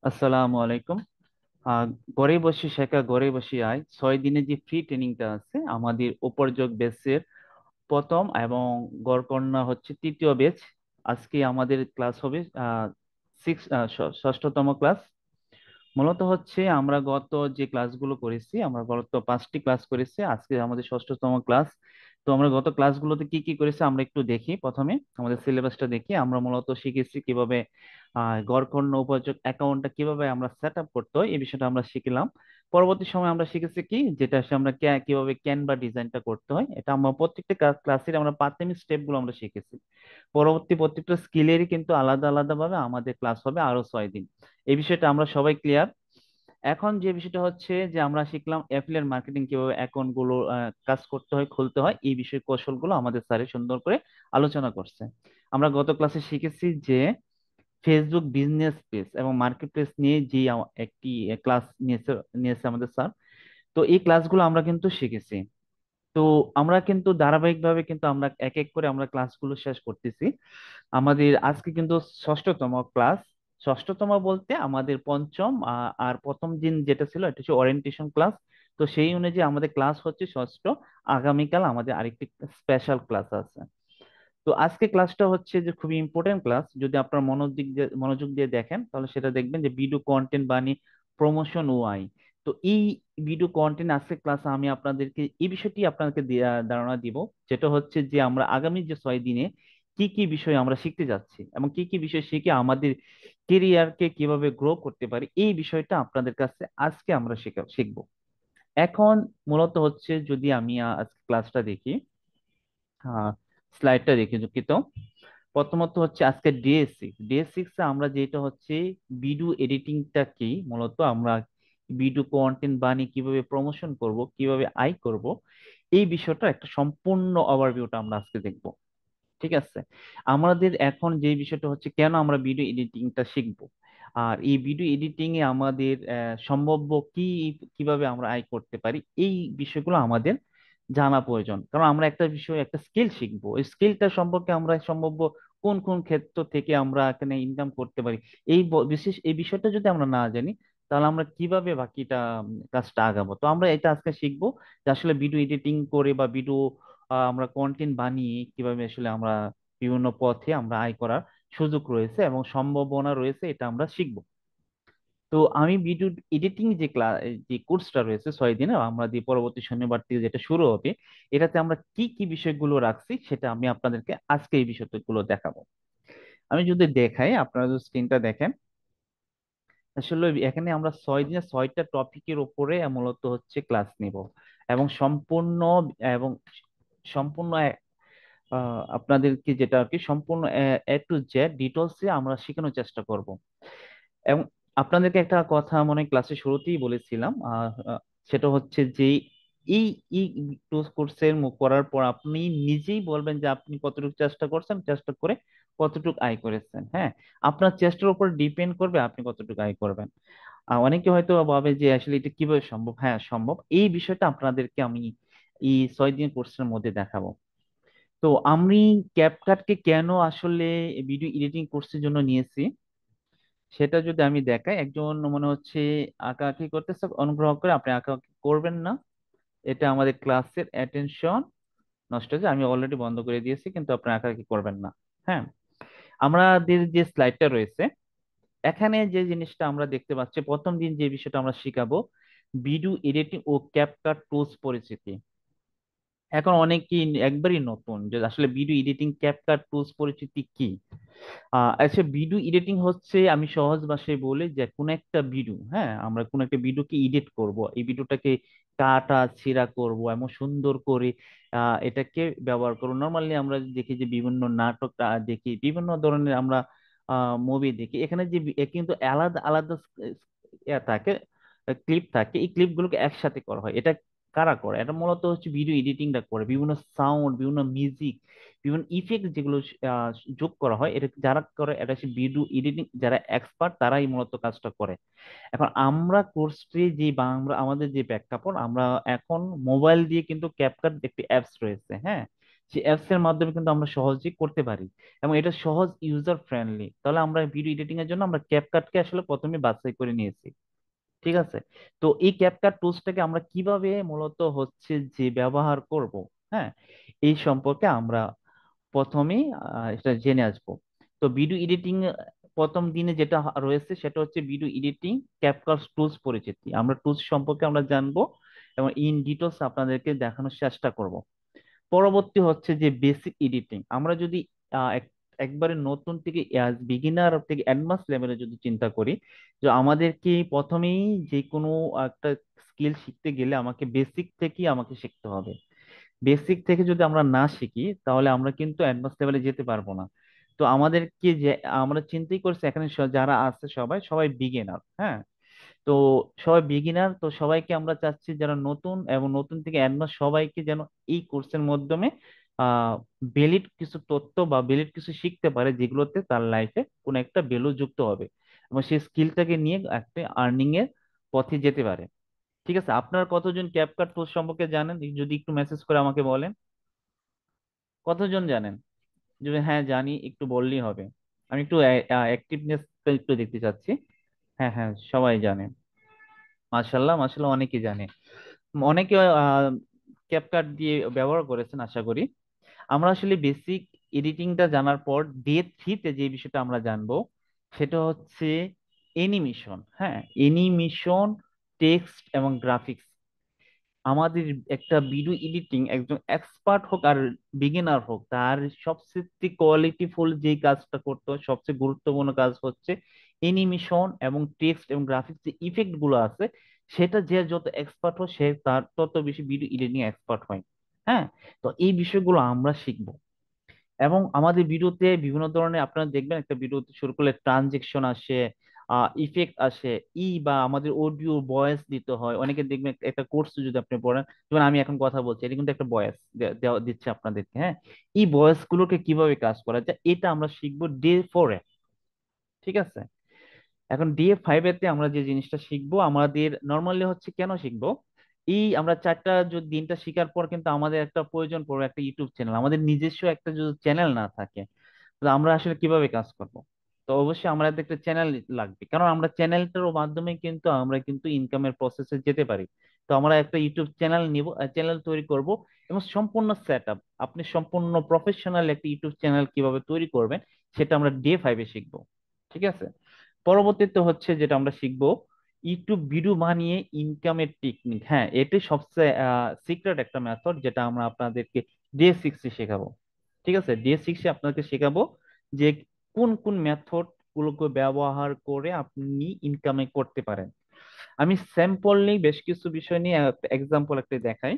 আসসালামু আলাইকুম। আহ, ঘরে বসে শেখা ঘরে বসে আয় 6 দিনের যে ফ্রি ট্রেনিংটা আছে আমাদের উপযোগ বেসের প্রথম এবং গড়কন্যা হচ্ছে তৃতীয় ব্যাচ। আজকে আমাদের ক্লাস হবে সিক্স ষষ্ঠতম ক্লাস। মূলত হচ্ছে আমরা গত যে ক্লাসগুলো করেছি, আমরা গত 5টি ক্লাস করেছি, আজকে আমাদের ষষ্ঠতম ক্লাস। তো আমরা গত ক্লাসগুলোতে কি কি করেছি আমরা একটু দেখি। প্রথমে আমাদের সিলেবাসটা দেখি। আমরা মূলত শিখেছি কিভাবে গড়পড়তা উপযোগ অ্যাকাউন্টটা কিভাবে আমরা সেট আপ করতে হয়, এই বিষয়টা আমরা শিখলাম। পরবর্তী সময় আমরা শিখেছি কি, যেটা হচ্ছে আমরা কিভাবে ক্যানভা ডিজাইনটা করতে হয়, এটা আমরা প্রত্যেকটা ক্লাসের আমরা প্রাথমিক স্টেপ গুলো আমরা শিখেছি। পরবর্তী প্রত্যেকটা স্কিলেরই কিন্তু আলাদা আলাদা ভাবে আমাদের ক্লাস হবে আরো 6 দিন। এই বিষয়টা আমরা সবাই ক্লিয়ার। এখন যে বিষয়টা হচ্ছে যে আমরা শিখলাম অ্যাফিলিয়েট মার্কেটিং কিভাবে অ্যাকাউন্ট গুলো কাজ করতে হয়, খুলতে হয়, এই বিষয় কৌশলগুলো আমাদের স্যারে সুন্দর করে আলোচনা করছে। আমরা গত ক্লাসে শিখেছি যে ফেসবুক বিজনেস পেজ এবং মার্কেট প্লেস নিয়ে যে একটি ক্লাস নিয়েছে নিয়েছে আমাদের স্যার। তো এই ক্লাসগুলো আমরা কিন্তু শিখেছি। তো আমরা কিন্তু ধারাবাহিকভাবে কিন্তু আমরা এক এক করে আমরা ক্লাসগুলো শেষ করতেছি। আমাদের আজকে কিন্তু ষষ্ঠতম ক্লাস। ষষ্ঠতম বলতে আমাদের পঞ্চম আর প্রথম দিন যেটা ছিল এটা হচ্ছে ওরিয়েন্টেশন ক্লাস। তো সেই অনুযায়ী আমাদের ক্লাস হচ্ছে ষষ্ঠ। আগামীকাল আমাদের আরেকটি স্পেশাল ক্লাস আছে। তো আজকে ক্লাসটা হচ্ছে যে খুবই ইম্পর্টেন্ট ক্লাস। যদি আপনার মনোযোগ দিয়ে দেখেন তাহলে সেটা দেখবেন যে ভিডিও কন্টেন্ট বানিয়ে প্রমোশন ওয়াই। তো এই ভিডিও কন্টেন্ট আজকে ক্লাসে আমি আপনাদেরকে এই বিষয়টি আপনাদেরকে ধারণা দিব, যেটা হচ্ছে যে আমরা আগামী যে 6 দিনে কি কি বিষয় আমরা শিখতে যাচ্ছি এবং কি কি বিষয় শিখে আমাদের কেরিয়ারকে কিভাবে গ্রো করতে পারি, এই বিষয়টা আপনাদের কাছে আজকে আমরা শিখবো। এখন মূলত হচ্ছে যদি আমি আজকে ক্লাসটা দেখি, স্লাইডটা দেখি দুঃখিত। প্রথমত হচ্ছে আজকে ডে 6 আমরা যেটা হচ্ছে ভিডিও এডিটিংটা কি, মূলত আমরা ভিডিও কন্টেন্ট বানিয়ে কিভাবে প্রমোশন করব, কিভাবে আয় করব, এই বিষয়টা একটা সম্পূর্ণ ওভারভিউটা আমরা আজকে দেখব। ঠিক আছে। আমাদের এখন যে বিষয়টা হচ্ছে কেন আমরা ভিডিও এডিটিংটা শিখবো, আর এই ভিডিও এডিটিং এ আমাদের সম্ভাব্য কি কিভাবে আমরা আয় করতে পারি, এই বিষয়গুলো আমাদের জানা প্রয়োজন। কারণ আমরা একটা বিষয় একটা স্কিল শিখবো, এই স্কিলটা সম্পর্কে আমরা সম্ভাব্য কোন কোন ক্ষেত্র থেকে আমরা এখানে ইনকাম করতে পারি, এই বিষয়টা যদি আমরা না জানি তাহলে আমরা কিভাবে বাকিটা কাজটা আগাবো। তো আমরা এটা আজকে শিখবো যে আসলে ভিডিও এডিটিং করে বা ভিডিও আমরা কন্টেন্ট বানিয়ে কিভাবে আসলে আমরা বিভিন্ন পথে আমরা আয় করার সুযোগ রয়েছে এবং সম্ভাবনা রয়েছে, এটা আমরা শিখবো। তো আমি ভিডিও এডিটিং যে যে কোর্সটা রয়েছে 6 দিনে, আমরা যে পরবর্তী শনিবার থেকে যেটা শুরু হবে, এটাতে আমরা কি কি বিষয়গুলো রাখছি সেটা আমি আপনাদেরকে আজকে এই বিষয়গুলো দেখাবো। আমি যদি দেখাই, আপনারা যদি স্ক্রিনটা দেখেন, আসলে এখানে আমরা 6 দিনে 6টা টপিকের উপরে মূলত হচ্ছে ক্লাস নিব এবং এবং সম্পূর্ণ আপনাদেরকে যেটা আর কি সম্পূর্ণ A to Z ডিটেলসে আমরা শেখানোর চেষ্টা করব। এবং আপনাদেরকে একটা কথা মনে হয় ক্লাসের শুরুতেই বলেছিলাম, সেটা হচ্ছে যে এই এই কোর্সের করার পর আপনি নিজেই বলবেন যে আপনি কতটুকু চেষ্টা করছেন, চেষ্টা করে কতটুকু আয় করেছেন। হ্যাঁ, আপনার চেষ্টার উপর ডিপেন্ড করবে আপনি কতটুকু আয় করবেন। অনেকে হয়তো ভাবে যে আসলে এটা কিভাবে সম্ভব। হ্যাঁ, সম্ভব। এই বিষয়টা আপনাদেরকে আমি এই 6 দিন কোর্সের মধ্যে দেখাবো। তো আমি ক্যাপকাটকে কেন আসলে ভিডিও এডিটিং কোর্সের জন্য নিয়েছি সেটা যদি আমি দেখাই, একজন মনে হচ্ছে আঁকাআঁকি করতেছে, অনুগ্রহ করে আপনি আঁকাআঁকি করবেন না। এটা আমাদের ক্লাসের অ্যাটেনশন নষ্ট হচ্ছে। আমি অলরেডি বন্ধ করে দিয়েছি, কিন্তু আপনি আঁকাআঁকি করবেন না। হ্যাঁ, আমাদের যে স্লাইডটা রয়েছে এখানে যে জিনিসটা আমরা দেখতে পাচ্ছি, প্রথম দিন যে বিষয়টা আমরা শিখাবো ভিডিও এডিটিং ও ক্যাপকাট টুলস পরিচিতি। এখন অনেকেই একবারই নতুন যে আসলে ভিডিও এডিটিং ক্যাপকাট টুলস পরিচিতি কি। আচ্ছা, ভিডিও এডিটিং হচ্ছে, আমি সহজ ভাষায় বলি যে কোনো একটা ভিডিও, হ্যাঁ, আমরা কোনো একটা ভিডিওকে এডিট করব, এই ভিডিওটাকে কাটা ছিঁড়া করব এবং সুন্দর করে এটাকে ব্যবহার করব। নর্মালি আমরা দেখি যে বিভিন্ন নাটক দেখি, বিভিন্ন ধরনের আমরা মুভি দেখি, এখানে যে কিন্তু আলাদা আলাদা থাকে, ক্লিপ থাকে, এই ক্লিপগুলোকে একসাথে করা হয়। এটা কারা করে? এটা মূলত হচ্ছে ভিডিও এডিটিংটা করে, বিভিন্ন সাউন্ড, বিভিন্ন মিউজিক, বিভিন্ন ইফেক্ট যেগুলো আহ, যোগ করা হয়, এটা যারা করে এটা হচ্ছে ভিডিও এডিটিং, যারা এক্সপার্ট তারাই মূলত কাজটা করে। এখন আমরা কোর্সটি যে বা আমাদের যে প্রেক্ষাপট, আমরা এখন মোবাইল দিয়ে কিন্তু ক্যাপকাট একটি অ্যাপস রয়েছে, হ্যাঁ, সেই অ্যাপস এর মাধ্যমে কিন্তু আমরা সহজেই করতে পারি, এবং এটা সহজ, ইউজার ফ্রেন্ডলি। তাহলে আমরা ভিডিও এডিটিং এর জন্য আমরা ক্যাপকাটকে আসলে প্রথমে বাছাই করে নিয়েছি। ঠিক আছে। তো এই ক্যাপকাট টুলসটাকে আমরা কিভাবে মূলত হচ্ছে যে ব্যবহার করব, হ্যাঁ, এই সম্পর্কে আমরা প্রথমেই এটা জেনে আসবো। তো ভিডিও এডিটিং প্রথম দিনে যেটা রয়েছে সেটা হচ্ছে ভিডিও এডিটিং ক্যাপকাট টুলস পরিচিতি। আমরা টুলস সম্পর্কে আমরা জানবো এবং ইন ডিটেলস আপনাদেরকে দেখানোর চেষ্টা করব। পরবর্তী হচ্ছে যে বেসিক এডিটিং। আমরা যদি একবারে নতুন থেকে বিগিনার থেকে অ্যাডভান্স লেভেলে যদি চিন্তা করি, যে আমাদেরকে প্রথমেই যে কোনো একটা স্কিল শিখতে গেলে আমাকে বেসিক থেকেই আমাকে শিখতে হবে। বেসিক থেকে যদি আমরা না শিখি তাহলে আমরা কিন্তু অ্যাডভান্স লেভেলে যেতে পারবো না। তো আমাদেরকে যে আমরা চিন্তাই করছি এখানে যারা আছে সবাই সবাই বিগিনার, হ্যাঁ। তো সবাই বিগিনার, তো সবাইকে আমরা চাচ্ছি যারা নতুন এবং নতুন থেকে অ্যাডভান্স সবাইকে যেন এই কোর্সের মাধ্যমে আহ ভ্যালিড কিছু তথ্য বা ভ্যালিড কিছু শিখতে পারে, যেগুলোতে তার লাইফে কোনো একটা ভ্যালু যুক্ত হবে এবং সেই স্কিলটাকে নিয়ে একটা আর্নিং এর পথে যেতে পারে। ঠিক আছে, আপনার কতজন ক্যাপকাট টুলস সম্পর্কে জানেন যদি একটু মেসেজ করে আমাকে বলেন। কতজন জানেন? যদি হ্যাঁ জানি একটু বললেই হবে। আমি একটু অ্যাক্টিভনেস একটু দেখতে চাচ্ছি। হ্যাঁ হ্যাঁ, সবাই জানে। মাশাল্লাহ মাশাল্লাহ, অনেকে জানে। অনেকে ক্যাপকাট দিয়ে ব্যবহার করেছেন আশা করি। আমরা আসলে বেসিক এডিটিংটা জানার পর ডে 3-তে যে বিষয়টা আমরা জানবো সেটা হচ্ছে এনিমেশন। হ্যাঁ, এনিমেশন, টেক্সট এবং গ্রাফিক্স। আমাদের একটা ভিডিও এডিটিং একজন এক্সপার্ট হোক আর বিগিনার হোক, তার সবচেয়ে কোয়ালিটিফুল যেই কাজটা করতে হয়, সবচেয়ে গুরুত্বপূর্ণ কাজ হচ্ছে এনিমেশন এবং টেক্সট এবং গ্রাফিক্স যে ইফেক্ট গুলো আছে, সেটা যে যত এক্সপার্ট হয় সে তার তত বেশি ভিডিও এডিটিং এক্সপার্ট হয়। হ্যাঁ, তো এই বিষয়গুলো আমরা শিখবো। এবং আমাদের ভিডিওতে বিভিন্ন ধরনের আপনারা দেখবেন একটা ভিডিওতে শুরু করলে ট্রানজেকশন আসে, ইফেক্ট আসে, বা আমাদের অডিও ভয়েস দিতে হয়। অনেকে দেখবেন একটা কোর্স যদি আপনি পড়েন, যেমন আমি এখন কথা বলছি, এটা কিন্তু একটা ভয়েস দেওয়া দিচ্ছে আপনাদেরকে, হ্যাঁ। এই ভয়েস গুলোকে কিভাবে কাজ করা যায় এটা আমরা শিখবো ডে 4-এ। ঠিক আছে। এখন ডে 5-এতে আমরা যে জিনিসটা শিখবো, আমাদের নর্মালি হচ্ছে কেন শিখবো, এই আমরা চারটা যদি দিনটা শিখার পর কিন্তু আমাদের একটা প্রয়োজন পড়বে একটা ইউটিউব চ্যানেল। আমাদের নিজস্ব একটা যদি চ্যানেল না থাকে তো আমরা আসলে কিভাবে কাজ করব? তো অবশ্যই আমাদের একটা চ্যানেল লাগবে, কারণ আমরা চ্যানেলটার মাধ্যমে কিন্তু আমরা কিন্তু ইনকামের প্রসেসে যেতে পারি। তো আমরা একটা ইউটিউব চ্যানেল নিব, চ্যানেল তৈরি করব, এবং সম্পূর্ণ সেট আপ, আপনি সম্পূর্ণ প্রফেশনাল একটা ইউটিউব চ্যানেল কিভাবে তৈরি করবেন সেটা আমরা ডে 5-এ শিখবো। ঠিক আছে। পরবর্তীতে হচ্ছে যেটা আমরা শিখবো ইউটিউব ভিডিও বানিয়ে ইনকামের টেকনিক। হ্যাঁ, এটাই সবচেয়ে সিক্রেট একটা মেথড, যেটা আমরা আপনাদেরকে ডে 6-এ শেখাবো। ঠিক আছে, ডে 6-এ আপনাকে শেখাবো যে কোন কোন মেথড গুলোকে ব্যবহার করে আপনি ইনকামে করতে পারেন। আমি স্যাম্পল নিয়ে বেশ কিছু বিষয় নিয়ে এক্সাম্পল একটা দেখাই।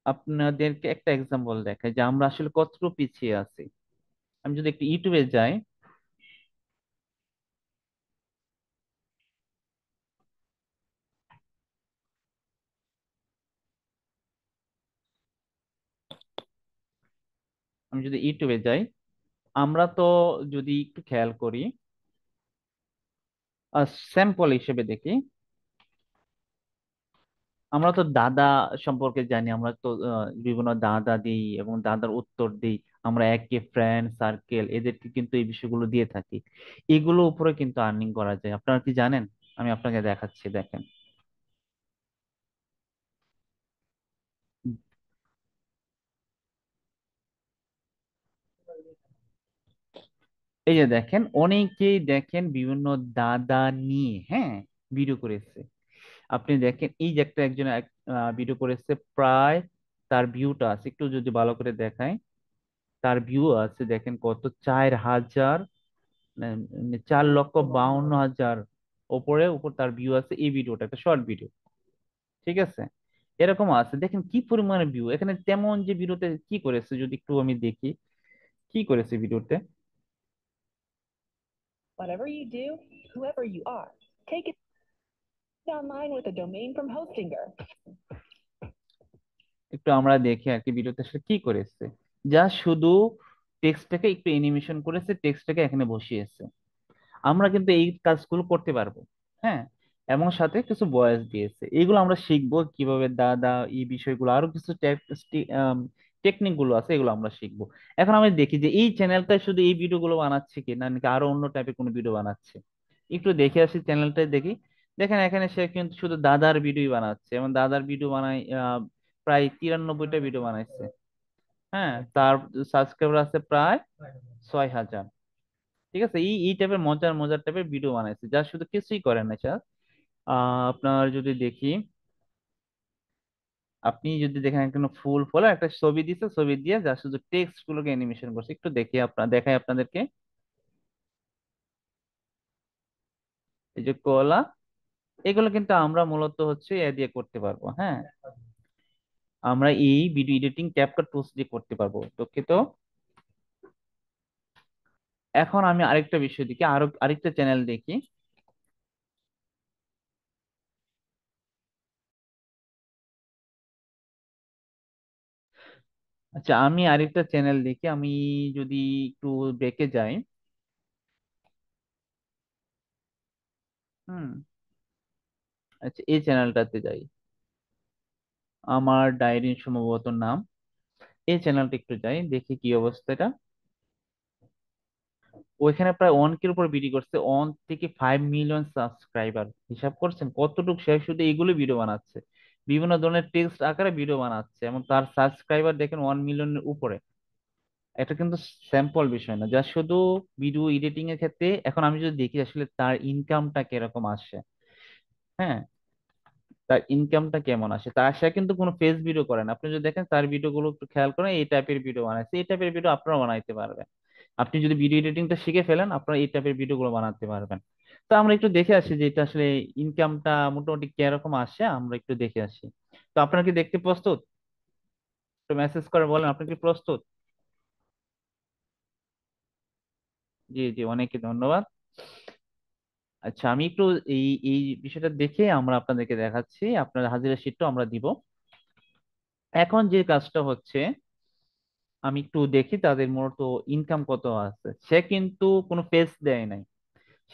আপনাদেরকে একটা এক্সাম্পল দেখাই যে আমরা আসলে কতটুকু পিছিয়ে আছি। আমি যদি একটু ইউটিউবে যাই, আমি যদি ইউটিউবে যাই, আমরা তো যদি একটু খেয়াল করি, স্যাম্পল হিসেবে দেখি, আমরা তো দাদা সম্পর্কে জানি। আমরা তো বিভিন্ন দাদা দিই এবং দাদার উত্তর দিই। আমরা একে ফ্রেন্ড সার্কেল এদেরকে কিন্তু এই বিষয়গুলো দিয়ে থাকি। এগুলো উপরে কিন্তু আর্নিং করা যায়, আপনারা কি জানেন? আমি আপনাকে দেখাচ্ছি, দেখেন। এই যে দেখেন, অনেকেই দেখেন বিভিন্ন দাদা নিয়ে, হ্যাঁ, ভিডিও করেছে। আপনি দেখেন এই যে একটা একজন ভিডিও করেছে, প্রায় তার ভিউটা আছে, একটু যদি ভালো করে দেখায়, তার ভিউ আছে দেখেন কত, 4,000, 4,52,000 ওপরে উপর তার ভিউ আছে। এই ভিডিওটা একটা শর্ট ভিডিও। ঠিক আছে, এরকম আছে, দেখেন কি পরিমাণে ভিউ এখানে। তেমন যে ভিডিওতে কি করেছে যদি একটু আমি দেখি, কি করেছে ভিডিওতে। Whatever you do, whoever you are, take it online with a domain from Hostinger. একটু আমরা দেখি আর কি ভিডিওতে আসলে কি করেছে। যা শুধু টেক্সটটাকে একটু অ্যানিমেশন করেছে, টেক্সটটাকে এখানে বসিয়েছে। আমরা কিন্তু এই কাজগুলো করতে পারবো। হ্যাঁ, এবং সাথে কিছু ভয়েস দিয়েছে। এগুলো আমরা শিখবো কিভাবে দাদা, এই বিষয়গুলো আরো কিছু টেকনিক গুলো আছে, এগুলো আমরা শিখবো। এখন আমি দেখি যে এই চ্যানেলটায় শুধু এই ভিডিও গুলো বানাচ্ছে কি না, নাকি আরো অন্য টাইপের কোনো ভিডিও বানাচ্ছে। একটু দেখে আসি চ্যানেলটায় দেখি। দেখেন এখানে সে কিন্তু শুধু দাদার ভিডিও বানাচ্ছে, এবং দাদার ভিডিও বানাই প্রায় 93টা ভিডিও বানাইছে। হ্যাঁ, তার সাবস্ক্রাইবার আছে প্রায় 6,000। ঠিক আছে, এই এই টাইপের মজার মজার টাইপের ভিডিও বানাইছে, যা শুধু কিছুই করেন না স্যার। আপনার যদি দেখি, আপনি যদি দেখেন এখানে ফুল ফল একটা ছবি দিছে, ছবি দিয়ে যা শুধু টেক্সট গুলোকে অ্যানিমেশন করছে। একটু দেখি আপনার দেখাই আপনাদেরকে। এই যে কলা, এগুলো কিন্তু আমরা মূলত হচ্ছে এ দিয়ে করতে পারবো। হ্যাঁ, আমরা এই ভিডিও এডিটিং ক্যাপকাট টুলস দিয়ে করতে পারবো, দুঃখিত। এখন আমি আরেকটা বিষয় দেখি, আরো আরেকটা চ্যানেল দেখি। আচ্ছা, আমি আরেকটা চ্যানেল দেখি। আমি যদি একটু ব্রেকে যাই। হুম। আচ্ছা, এই চ্যানেলটাতে যাই, আমার ডায়েরি সম্ভবত নাম। এই চ্যানেলটা একটু যাই, দেখি কি অবস্থাটা। ওইখানে প্রায় 1K উপর ভিডিও করছে, 1 থেকে 5 মিলিয়ন সাবস্ক্রাইবার। হিসাব করছেন কতটুকু, সে শুধু এইগুলো ভিডিও বানাচ্ছে, বিভিন্ন ধরনের টেক্সট আকারে ভিডিও বানাচ্ছে, এবং তার সাবস্ক্রাইবার দেখেন 1 মিলিয়নের উপরে। এটা কিন্তু স্যাম্পল বিষয় না, যা শুধু ভিডিও এডিটিং এর ক্ষেত্রে। এখন আমি যদি দেখি আসলে তার ইনকামটা কিরকম আসে। হ্যাঁ, তার ইনকামটা কেমন আসে, তার সে কিন্তু কোনো ফেস ভিডিও করে না। আপনি যদি দেখেন তার ভিডিও গুলো একটু খেয়াল করেন, এই টাইপের ভিডিও বানাইছে। এই টাইপের ভিডিও আপনারা বানাইতে পারবেন। আপনি যদি ভিডিও এডিটিংটা শিখে ফেলেন, আপনারা এই টাইপের ভিডিও গুলো বানাতে পারবেন। তো আমরা একটু দেখে আসি যে এটা আসলে ইনকামটা মোটামুটি কিরকম আসে, আমরা একটু দেখে আসি। তো আপনারা কি দেখতে প্রস্তুত? একটু মেসেজ করে বলেন আপনি কি প্রস্তুত। জি জি, অনেক ধন্যবাদ। আচ্ছা, আমি একটু এই এই বিষয়টা দেখে আমরা আপনাদেরকে দেখাচ্ছি, আপনার হাজিরা শিটটাও আমরা দিব। এখন যে কাজটা হচ্ছে, আমি একটু দেখি তাদের মূলত ইনকাম কত আছে। সে কিন্তু কোনো ফেস দেয় নাই,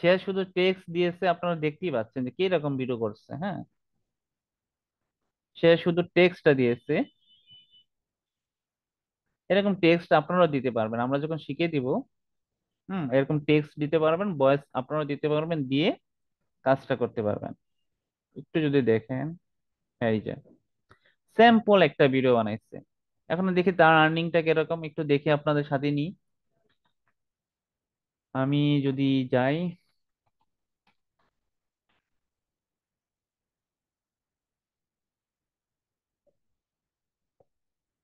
সে শুধু টেক্সট দিয়েছে। আপনারা দেখতেই পাচ্ছেন যে কি রকম ভিডিও করছে। হ্যাঁ, সে শুধু টেক্সটটা দিয়েছে। এরকম টেক্সট আপনারাও দিতে পারবেন, আমরা যখন শিখিয়ে দিব। এরকম টেক্সট দিতে পারবেন, ভয়েস আপনারাও দিতে পারবেন, দিয়ে কাজটা করতে পারবেন। একটু যদি দেখেন, এই যে স্যাম্পল একটা ভিডিও বানাইছে। এখন দেখি তার আর্নিংটা কিরকম, একটু দেখে আপনাদের সাথে নিই। আমি যদি যাই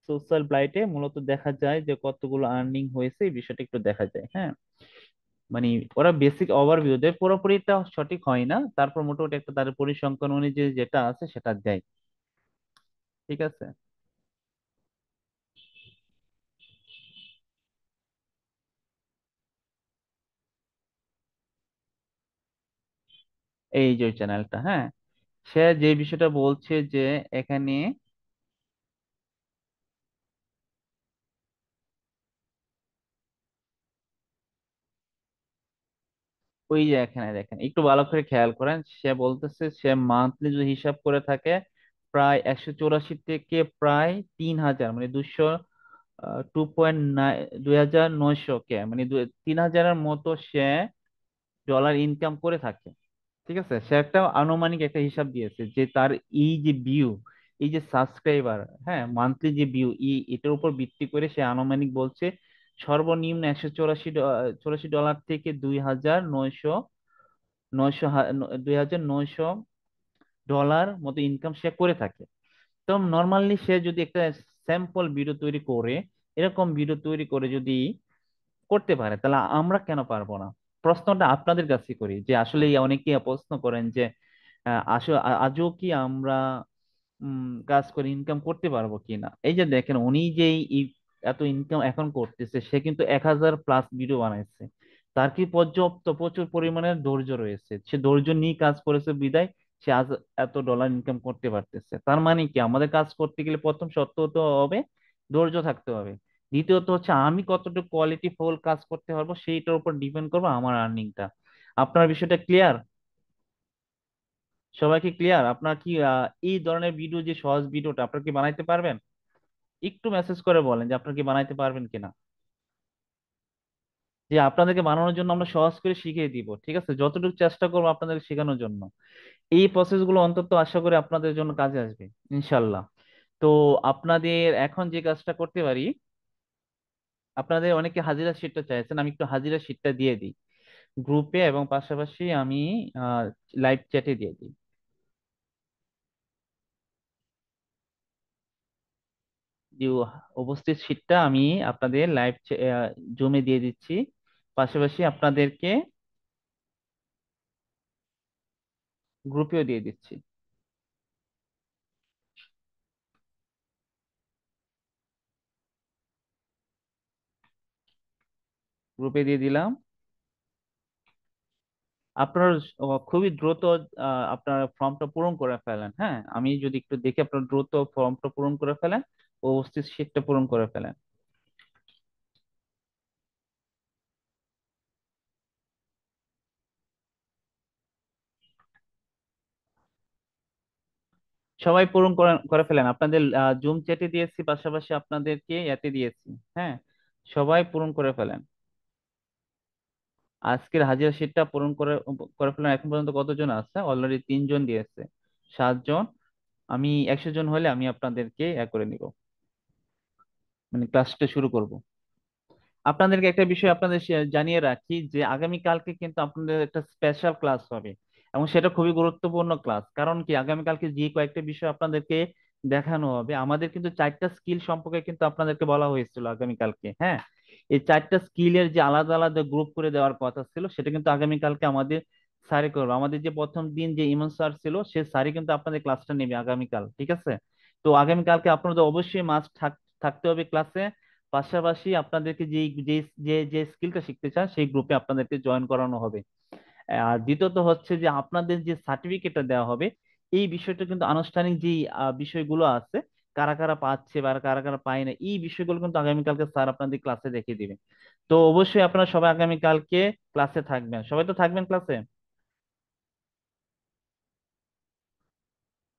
সোশ্যাল ব্লাইটে, মূলত দেখা যায় যে কতগুলো আর্নিং হয়েছে, এই বিষয়টা একটু দেখা যায়। হ্যাঁ, মানে ওরা বেসিক ওভারভিউ দেয়, পুরোপুরিটা সঠিক হয় না, তারপর মোটামুটি একটা তাদের পরিসংখ্যান অনুযায়ী যেটা আছে সেটা দেয়। ঠিক আছে, এই যে চ্যানেলটা। হ্যাঁ, সে যে বিষয়টা বলছে যে এখানে, ওই যে এখানে দেখেন, একটু ভালো করে খেয়াল করেন, সে বলতেছে সে মান্থলি যদি হিসাব করে থাকে প্রায় 184 থেকে প্রায় 3,000, মানে 2.9 2,900 কে, মানে 3,000-এর মতো সে ডলার ইনকাম করে থাকে। ঠিক আছে, সে একটা আনুমানিক একটা হিসাব দিয়েছে যে তার এই যে ভিউ, এই যে সাবস্ক্রাইবার, হ্যাঁ মান্থলি যে ভিউ, এটার উপর ভিত্তি করে সে আনুমানিক বলছে সর্বনিম্ন 184 ডলার থেকে 2,900 মতো ইনকাম সে করে থাকে। তো নর্মালি সে যদি একটা স্যাম্পল ভিডিও তৈরি করে, এরকম ভিডিও তৈরি করে যদি করতে পারে, তাহলে আমরা কেন পারবো না? প্রশ্নটা আপনাদের কাছে করি, যে আসলে অনেকে প্রশ্ন করেন যে আসলে আজও কি আমরা কাজ করে ইনকাম করতে পারবো কিনা। এই যে দেখেন উনি যে এত ইনকাম এখন করতেছে, সে কিন্তু 1,000+ ভিডিও বানাইছে। তার কি পর্যাপ্ত প্রচুর পরিমাণের ধৈর্য রয়েছে, সে ধৈর্য নিয়ে কাজ করেছে বিদায় সে আজ এত ডলার ইনকাম করতে পারতেছে। তার মানে কি, আমাদের কাজ করতে গেলে প্রথম শর্ত হতে হবে ধৈর্য থাকতে হবে। দ্বিতীয়ত হচ্ছে আমি কতটুকু কোয়ালিটি ফুল কাজ করতে পারবো, সেইটার উপর ডিপেন্ড করবো আমার আর্নিংটা। আপনার বিষয়টা ক্লিয়ার? সবাই কি ক্লিয়ার? আপনার কি এই ধরনের ভিডিও, যে সহজ ভিডিওটা আপনার কি বানাইতে পারবেন? একটু মেসেজ করে বলেন যে আপনার কি বানাইতে পারবেন কিনা। যে আপনাদেরকে বানানোর জন্য আমরা সহজ করে শিখিয়ে দিব, ঠিক আছে, যতটুকু চেষ্টা করবো আপনাদেরকে শেখানোর জন্য। এই প্রসেস গুলো অন্তত আশা করি আপনাদের জন্য কাজে আসবে ইনশাল্লাহ। তো আপনাদের এখন যে কাজটা করতে পারি, আপনাদের অনেকে হাজিরা শিটটা চাইছেন, আমি একটু হাজিরা শিটটা দিয়ে দিই গ্রুপে, এবং পাশাপাশি আমি লাইভ চ্যাটে দিয়ে দিই। যে উপস্থিত শিটটা আমি আপনাদের লাইভ জুমে দিয়ে দিচ্ছি, পাশাপাশি আপনাদেরকে গ্রুপেও দিয়ে দিচ্ছি। গ্রুপে দিয়ে দিলাম। আপনার খুবই দ্রুত আপনার ফর্মটা পূরণ করে ফেলেন। হ্যাঁ, আমি যদি একটু দেখি, আপনার দ্রুত ফর্মটা পূরণ করে ফেলেন ও উপস্থিত শীটটা পূরণ করে ফেলেন। সবাই পূরণ করে করে ফেলেন। আপনাদের জুম চ্যাটে দিয়েছি, পাশাপাশি আপনাদেরকে এতে দিয়েছি। হ্যাঁ, সবাই পূরণ করে ফেলেন। আজকের হাজিরা শীটটা পূরণ করে করে ফেলেন। এখন পর্যন্ত কতজন আছে? অলরেডি 3 জন দিয়েছে, 7 জন। আমি 100 জন হলে আমি আপনাদেরকে করে নিব, মানে ক্লাসটা শুরু করব। আপনাদেরকে একটা বিষয় আপনাদের জানিয়ে রাখি যে আগামী কালকে কিন্তু আপনাদের একটা স্পেশাল ক্লাস হবে, এবং সেটা খুবই গুরুত্বপূর্ণ ক্লাস। কারণ কি, আগামী কালকে যে কয়েকটা বিষয় আপনাদেরকে দেখানো হবে, আমাদের কিন্তু 4টা স্কিল সম্পর্কে কিন্তু আপনাদেরকে বলা হয়েছিল আগামী কালকে। হ্যাঁ, এই 4টা স্কিলের যে আলাদা আলাদা গ্রুপ করে দেওয়ার কথা ছিল, সেটা কিন্তু আগামী কালকে আমাদের স্যারে করবে। আমাদের যে প্রথম দিন যে ইমন স্যার ছিল, সে স্যারই কিন্তু আপনাদের ক্লাসটা নেবে আগামীকাল, ঠিক আছে? তো আগামীকালকে আপনাদের অবশ্যই মাস্ট থাকতে হবে ক্লাসে। পাশাপাশি আপনাদেরকে যে যে যে যে স্কিলটা শিখতে চান সেই গ্রুপে আপনাদেরকে জয়েন করানো হবে। আর দ্বিতীয়ত হচ্ছে যে আপনাদের যে সার্টিফিকেটটা দেওয়া হবে, এই বিষয়টা কিন্তু আনুষ্ঠানিক যে বিষয়গুলো আছে, কারা কারা পাচ্ছে বা কারা কারা পায় না, এই বিষয়গুলো কিন্তু আগামীকালকে স্যার আপনাদের ক্লাসে দেখিয়ে দিবেন। তো অবশ্যই আপনারা সবাই আগামীকালকে ক্লাসে থাকবেন। সবাই তো থাকবেন ক্লাসে?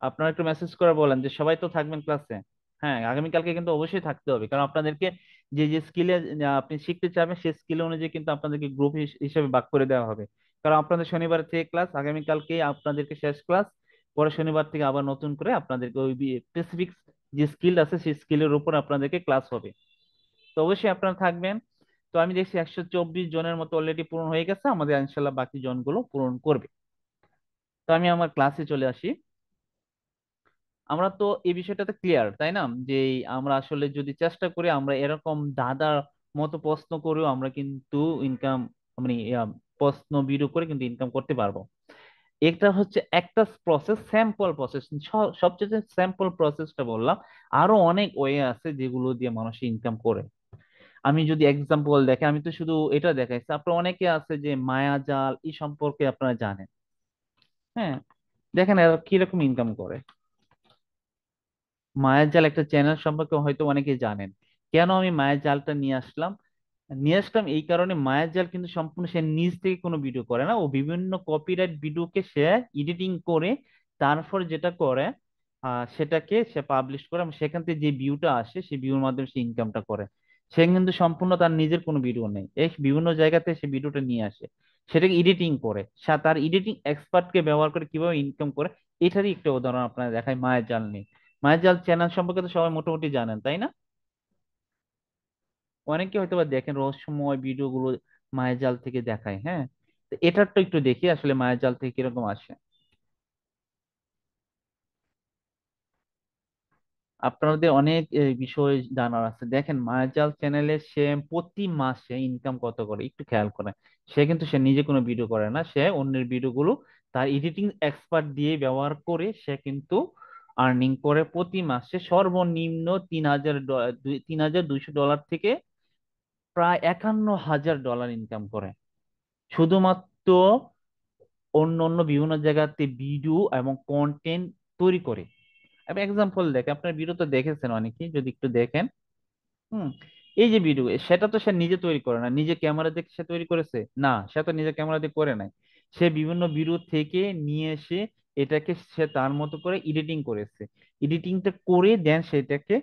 আপনারা একটু মেসেজ করে বলেন যে সবাই তো থাকবেন ক্লাসে। হ্যাঁ, আগামীকালকে কিন্তু অবশ্যই থাকতে হবে, কারণ আপনাদেরকে যে যে স্কিলে আপনি শিখতে চাবেন, সেই স্কিল অনুযায়ী কিন্তু আপনাদেরকে গ্রুপ হিসেবে ভাগ করে দেওয়া হবে। কারণ আপনাদের শনিবার থেকে ক্লাস, আগামীকালকে আপনাদেরকে শেষ ক্লাস, পরে শনিবার থেকে আবার নতুন করে আপনাদেরকে ওই স্পেসিফিক যে স্কিল আছে সেই স্কিলের উপর আপনাদেরকে ক্লাস হবে। তো অবশ্যই আপনারা থাকবেন। তো আমি দেখছি 124 জনের মতো অলরেডি পূরণ হয়ে গেছে, আমাদের ইনশাল্লাহ বাকি জনগুলো পূরণ করবে। তো আমি আমার ক্লাসে চলে আসি। আমরা তো এই বিষয়টাতে ক্লিয়ার, তাই না? যে আমরা আসলে যদি চেষ্টা করি, আমরা এরকম দাদার মতো প্রশ্ন করেও আমরা কিন্তু ইনকাম, মানে প্রশ্ন ভিডিও করে কিন্তু ইনকাম করতে পারবো। এটা হচ্ছে একটা প্রসেস, স্যাম্পল প্রসেস। সবচেয়ে স্যাম্পল প্রসেসটা বললাম, আরো অনেক ওয়ে আছে যেগুলো দিয়ে মানুষ ইনকাম করে। আমি যদি এক্সাম্পল দেখে, আমি তো শুধু এটা দেখাইছি, আপনার অনেকে আছে যে মায়াজাল এই সম্পর্কে আপনারা জানেন। হ্যাঁ, দেখেন এরা কিরকম ইনকাম করে। মায়ার জাল একটা চ্যানেল সম্পর্কে হয়তো অনেকে জানেন। কেন আমি মায়ার জালটা নিয়ে আসলাম এই কারণে, মায়ার জাল কিন্তু সম্পূর্ণ সে নিজ থেকে কোনো ভিডিও করে না, ও বিভিন্ন কপিরাইট ভিডিওকে সে এডিটিং করে, তারপর যেটা করে সেটাকে সে পাবলিশ করে, এবং সেখান থেকে যে ভিউটা আসে সেই ভিউর মাধ্যমে সে ইনকামটা করে। সে কিন্তু সম্পূর্ণ তার নিজের কোনো ভিডিও নেই, এই বিভিন্ন জায়গাতে সে ভিডিওটা নিয়ে আসে, সেটাকে এডিটিং করে, সে তার এডিটিং এক্সপার্টকে ব্যবহার করে কিভাবে ইনকাম করে। এটারই একটা উদাহরণ আপনারা দেখায় মায়ের জাল নিয়ে। মায়াজাল চ্যানেল সম্পর্কে তো সবাই মোটামুটি জানেন, তাই না? অনেকে হয়তো বা দেখেন রহস্যময় ভিডিও গুলো মায়াজাল থেকে দেখায়। হ্যাঁ, তো এটার তো একটু দেখি আসলে মায়াজাল থেকে কিরকম আসে। আপনাদের অনেক বিষয় জানার আছে। দেখেন মায়াজাল চ্যানেলে সে প্রতি মাসে ইনকাম কত করে একটু খেয়াল করেন। সে নিজে কোনো ভিডিও করে না, সে অন্যের ভিডিও গুলো তার এডিটিং এক্সপার্ট দিয়ে ব্যবহার করে সে কিন্তু আর্নিং করে প্রতি মাসে সর্বনিম্ন 3,200 ডলার থেকে প্রায় 51,000 ডলার ইনকাম করে, শুধুমাত্র অন্য অন্য বিভিন্ন জায়গাতে ভিডিও এবং কন্টেন্ট তৈরি করে। আমি এক্সাম্পল দেখে, আপনার ভিডিও তো দেখেছেন অনেকেই, যদি একটু দেখেন। হুম, এই যে ভিডিও, সেটা তো সে নিজে তৈরি করে না, নিজে ক্যামেরা দেখে সে তৈরি করেছে না, সে তো নিজে ক্যামেরা দিয়ে করে নাই। সে বিভিন্ন ভিডিও থেকে নিয়ে এসে এটাকে সে তার মতো করে এডিটিং করেছে, এডিটিংটা করে দেন সেটাকে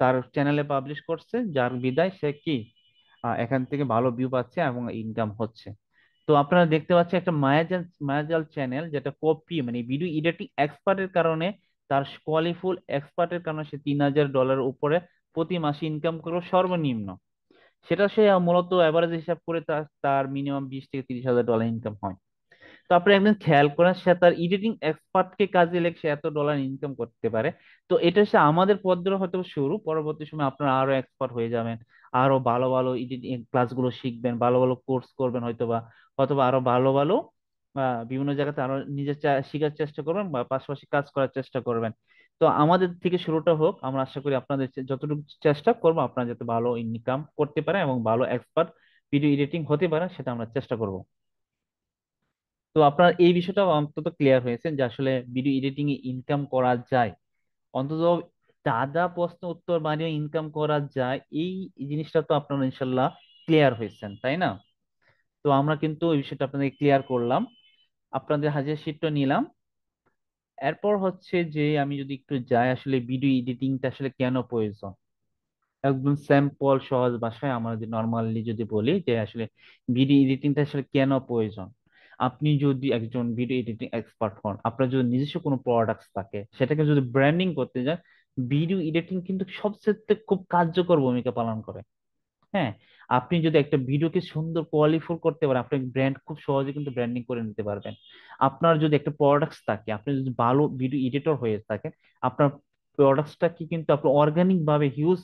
তার চ্যানেলে পাবলিশ করছে, যার বিদায় সে কি এখান থেকে ভালো ভিউ পাচ্ছে এবং ইনকাম হচ্ছে। তো আপনারা দেখতে পাচ্ছেন একটা মায়াজাল মায়াজাল চ্যানেল, যেটা কপি মানে ভিডিও এডিটিং এক্সপার্টের কারণে, তার কোয়ালিফুল এক্সপার্টের কারণে সে $3,000 উপরে প্রতি মাসে ইনকাম করবে সর্বনিম্ন। সেটা সে মূলত অ্যাভারেজ হিসাব করে তার তার মিনিমাম $20,000 থেকে $30,000 ইনকাম হয়। তো আপনি একদিন খেয়াল করেন, সে তার এডিটিং এক্সপার্টকে কাজে লেগে সে $100 ইনকাম করতে পারে। তো এটা হচ্ছে আমাদের পথ ধরে হয়তো শুরু, পরবর্তী সময় আপনারা আরো এক্সপার্ট হয়ে যাবেন, আরো ভালো ভালো এডিটিং ক্লাসগুলো শিখবেন, ভালো ভালো কোর্স করবেন হয়তোবা, অথবা আরো ভালো ভালো বিভিন্ন জায়গাতে আরো নিজে শিখার চেষ্টা করবেন বা পাশাপাশি কাজ করার চেষ্টা করবেন। তো আমাদের থেকে শুরুটা হোক, আমরা আশা করি আপনাদের যতটুকু চেষ্টা করবো আপনারা যাতে ভালো ইনকাম করতে পারেন এবং ভালো এক্সপার্ট ভিডিও এডিটিং হতে পারেন, সেটা আমরা চেষ্টা করব। তো আপনার এই বিষয়টা অন্তত ক্লিয়ার হয়েছে যে আসলে ভিডিও এডিটিং এ ইনকাম করা যায়, অন্তত দাদা প্রশ্ন উত্তর বানিয়ে ইনকাম করা যায়, এই জিনিসটা তো আপনারা ইনশাল্লাহ ক্লিয়ার হয়েছেন, তাই না? তো আমরা কিন্তু এই বিষয়টা আপনাদের ক্লিয়ার করলাম, আপনাদের হাজির শিটটা নিলাম। এরপর হচ্ছে যে আমি যদি একটু যাই আসলে ভিডিও এডিটিংটা আসলে কেন প্রয়োজন, একদম স্যাম্পল সহজ ভাষায় আমরা যদি নর্মালি যদি বলি যে আসলে ভিডিও এডিটিংটা আসলে কেন প্রয়োজন। আপনি যদি একজন ভিডিও এডিটিং এক্সপার্ট হন, আপনার যদি নিজস্ব কোনো প্রোডাক্টস থাকে, সেটাকে যদি ব্র্যান্ডিং করতে যান, ভিডিও এডিটিং কিন্তু সবচেয়ে খুব কার্যকর ভূমিকা পালন করে। হ্যাঁ, আপনি যদি একটা ভিডিওকে সুন্দর কোয়ালিফুল করতে পারেন, আপনি ব্র্যান্ড খুব সহজে কিন্তু ব্র্যান্ডিং করে নিতে পারবেন। আপনার যদি একটা প্রোডাক্টস থাকে, আপনি যদি ভালো ভিডিও এডিটর হয়ে থাকেন, আপনার প্রোডাক্টসটাকে কিন্তু আপনি অর্গানিক ভাবে হিউজ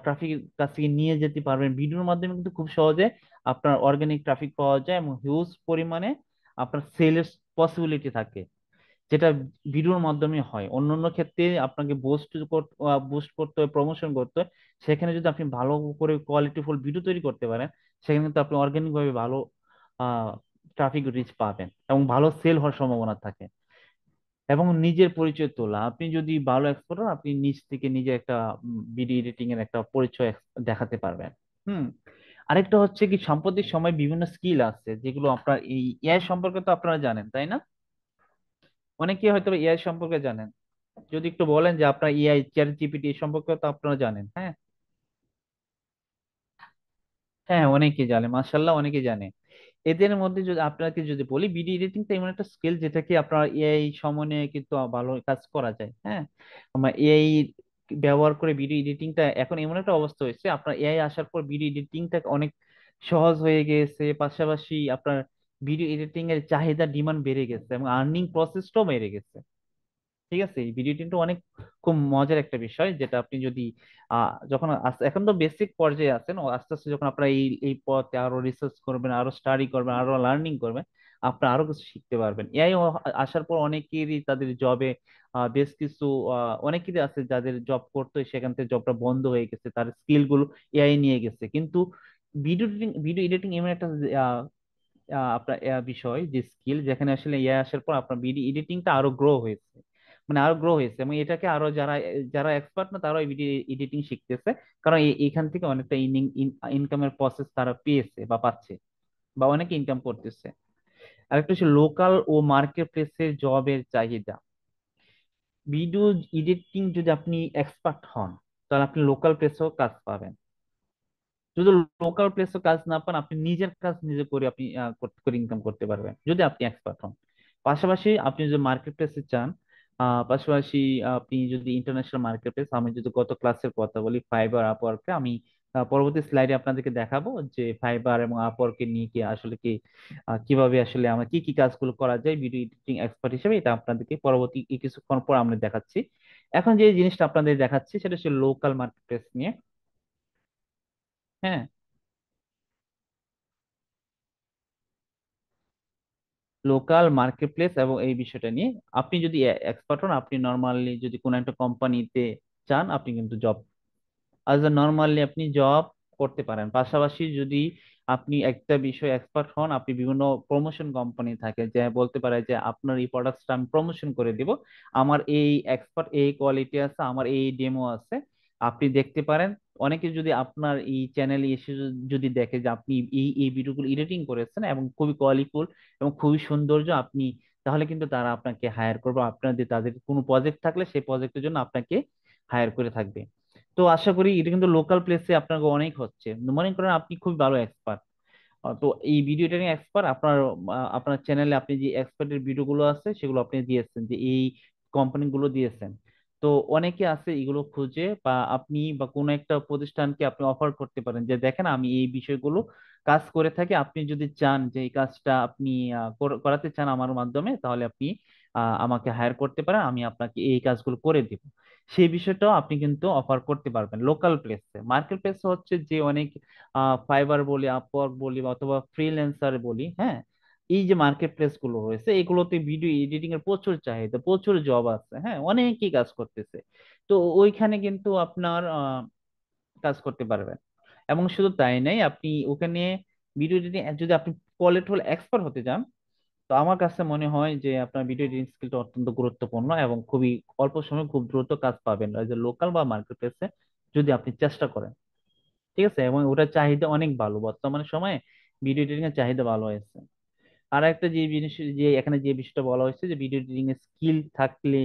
ট্রাফিকের কাছ থেকে নিয়ে যেতে পারবেন। ভিডিওর মাধ্যমে কিন্তু খুব সহজে আপনার অর্গানিক ট্রাফিক পাওয়া যায় এবং হিউজ পরিমাণে আপনার সেলের পসিবিলিটি থাকে, যেটা ভিডিওর মাধ্যমে হয়। অন্যান্য ক্ষেত্রে আপনাকে বুস্ট করতে হয়, প্রমোশন করতে হয়। সেখানে যদি আপনি ভালো করে কোয়ালিটিফুল ভিডিও তৈরি করতে পারেন, সেখানে কিন্তু আপনি অর্গানিক ভাবে ভালো ট্রাফিক রিচ পাবেন এবং ভালো সেল হওয়ার সম্ভাবনা থাকে। এবং নিজের পরিচয় তোলা, আপনি যদি ভালো এক্সপার্ট হন, আপনি নিজ থেকে নিজে একটা ভিডিও এডিটিং এর একটা পরিচয় দেখাতে পারবেন। হুম। আরেকটা হচ্ছে কি, সাম্প্রতিক সময় বিভিন্ন স্কিল আছে যেগুলো আপনার এই এআই সম্পর্কে তো আপনারা জানেন, তাই না? অনেকেই হয়তো এআই সম্পর্কে জানেন, যদি একটু বলেন যে আপনার এআই চ্যাট জিপিটি সম্পর্কে তো আপনারা জানেন। হ্যাঁ, হ্যাঁ, অনেকেই জানে, মাশাল্লাহ অনেকেই জানে। এদের মধ্যে যদি আপনাকে যদি বলি, ভিডিও এডিটিং তো এমন একটা স্কিল যেটাকে আপনার এআই সমন্বয়ে কিন্তু ভালো কাজ করা যায়। হ্যাঁ, আমরা এআই ব্যবহার করে ভিডিও এডিটিংটা এখন এমন একটা অবস্থা হয়েছে, আপনার এআই আসার পর ভিডিও এডিটিংটা অনেক সহজ হয়ে গেছে, পাশাপাশি আপনার ভিডিও এডিটিং এর চাহিদা ডিমান্ড বেড়ে গেছে এবং আর্নিং প্রসেসটাও বেড়ে গেছে। ঠিক আছে, এই ভিডিও টিমটা অনেক খুব মজার একটা বিষয়, যেটা আপনি যদি যখন এখন তো বেসিক পর্যায়ে আছেন, ও আস্তে আস্তে যখন আপনারা এই এই পথে আরো রিসার্চ করবেন, আরো স্টাডি করবেন, আরো লার্নিং করবেন, আপনারা আরো কিছু শিখতে পারবেন। এআই আসার পর অনেকেরই তাদের জবে বেশ কিছু অনেকেরই আছে যাদের জব করতো, সেখান থেকে জবটা বন্ধ হয়ে গেছে, তার স্কিল গুলো এআই নিয়ে গেছে। কিন্তু ভিডিও এডিটিং এমন একটা আপনার বিষয়, যে স্কিল যেখানে আসলে ইয়ে আসার পর আপনার ভিডিও এডিটিংটা আরো গ্রো হয়েছে, মানে আরো গ্রো হয়েছে, এবং এটাকে আরো যারা যারা এক্সপার্ট না তারাও ভিডিও এডিটিং শিখতেছে, কারণ এখান থেকে অনেকটা ইনকামের প্রসেস তারা পেয়েছে বা পাচ্ছে, বা অনেকে ইনকাম করতেছে। আরেকটা হচ্ছে লোকাল ও মার্কেট প্লেসের জবের চাহিদা। ভিডিও এডিটিং যদি আপনি এক্সপার্ট হন, তাহলে আপনি লোকাল প্লেসেও কাজ পাবেন। যদি লোকাল প্লেসে কাজ না পান, আপনি নিজের কাজ নিজে করে আপনি করে ইনকাম করতে পারবেন যদি আপনি এক্সপার্ট হন। পাশাপাশি আপনি যদি মার্কেট প্লেসে চান, পাশাপাশি আপনি যদি ইন্টারন্যাশনাল মার্কেট প্লেস, আমি যদি গত ক্লাসের কথা বলি ফাইবার আপওয়ার্কে, আমি পরবর্তী স্লাইডে আপনাদেরকে দেখাবো যে ফাইবার এবং আপওয়ার্কে নিয়ে কি আসলে কি কিভাবে আসলে আমরা কি কি কাজগুলো করা যায় ভিডিও এডিটিং এক্সপার্ট হিসেবে, এটা আপনাদেরকে পরবর্তী কিছুক্ষণ পর আমরা দেখাচ্ছি। এখন যে জিনিসটা আপনাদের দেখাচ্ছি সেটা হচ্ছে লোকাল মার্কেট প্লেস নিয়ে। হ্যাঁ, লোকাল মার্কেট প্লেস এবং এই বিষয়টা নিয়ে আপনি যদি এক্সপার্ট হন, আপনি নর্মালি যদি কোনো একটা কোম্পানিতে চান, আপনি কিন্তু জব নর্মালি আপনি জব করতে পারেন। পাশাপাশি যদি আপনি একটা বিষয়ে এক্সপার্ট হন, আপনি বিভিন্ন প্রমোশন কোম্পানি থাকে যে বলতে পারে যে আপনার এই প্রোডাক্টটা আমি প্রমোশন করে দিব, আমার এই এক্সপার্ট এই কোয়ালিটি আছে, আমার এই ডেমো আছে, আপনি দেখতে পারেন। অনেকে যদি আপনার এই চ্যানেলে এসে যদি দেখে যে আপনি এই এই ভিডিওগুলো এডিটিং করেছেন এবং খুবই কোয়ালিফুল এবং খুবই সৌন্দর্য, আপনি তাহলে কিন্তু তারা আপনাকে হায়ার করবে, আপনাদের তাদের কোনো প্রজেক্ট থাকলে সেই প্রজেক্টের জন্য আপনাকে হায়ার করে থাকবে। তো আশা করি এটা কিন্তু লোকাল প্লেসে আপনাকে অনেক হচ্ছে। মনে করেন আপনি খুব ভালো এক্সপার্ট, তো এই ভিডিও এডিটিং এক্সপার্ট আপনার আপনার চ্যানেলে আপনি যে এক্সপার্টের ভিডিও গুলো আছে সেগুলো আপনি দিয়েছেন, যে এই কোম্পানি গুলো দিয়েছেন। তো অনেকে আছে এগুলো খুঁজে, বা আপনি বা কোনো একটা প্রতিষ্ঠানকে আপনি অফার করতে পারেন যে দেখেন আমি এই বিষয়গুলো কাজ করে থাকি, আপনি যদি চান যে এই কাজটা আপনি করাতে চান আমার মাধ্যমে, তাহলে আপনি আমাকে হায়ার করতে পারেন, আমি আপনাকে এই কাজগুলো করে দিব। সেই বিষয়টাও আপনি কিন্তু অফার করতে পারবেন লোকাল প্লেসে। মার্কেট প্লেস হচ্ছে যে অনেক ফাইবার বলি, আপওয়ার্ক বলি, বা অথবা ফ্রিল্যান্সার বলি, হ্যাঁ, এই যে মার্কেট প্লেস গুলো রয়েছে এগুলোতে ভিডিও এডিটিং এর প্রচুর চাহিদা, প্রচুর জব আছে, হ্যাঁ, অনেকেই কাজ করতেছে। তো ওইখানে কিন্তু আপনার কাজ করতে পারবেন। এবং শুধু তাই নাই, আপনি ওখানে ভিডিও এডিটিং যদি আপনি কোয়ালিটি এক্সপার্ট হতে চান, তো আমার কাছে মনে হয় যে আপনার ভিডিও এডিটিং স্কিলটা অত্যন্ত গুরুত্বপূর্ণ এবং খুবই অল্প সময়ে খুব দ্রুত কাজ পাবেন এই যে লোকাল বা মার্কেট প্লেসে, যদি আপনি চেষ্টা করেন। ঠিক আছে, এবং ওটার চাহিদা অনেক ভালো বর্তমানে সময়ে, ভিডিও এডিটিং এর চাহিদা ভালো হয়েছে। আর একটা যে জিনিস, যে এখানে যে বিষয়টা বলা হয়েছে যে ভিডিও এডিটিং এর স্কিল থাকলে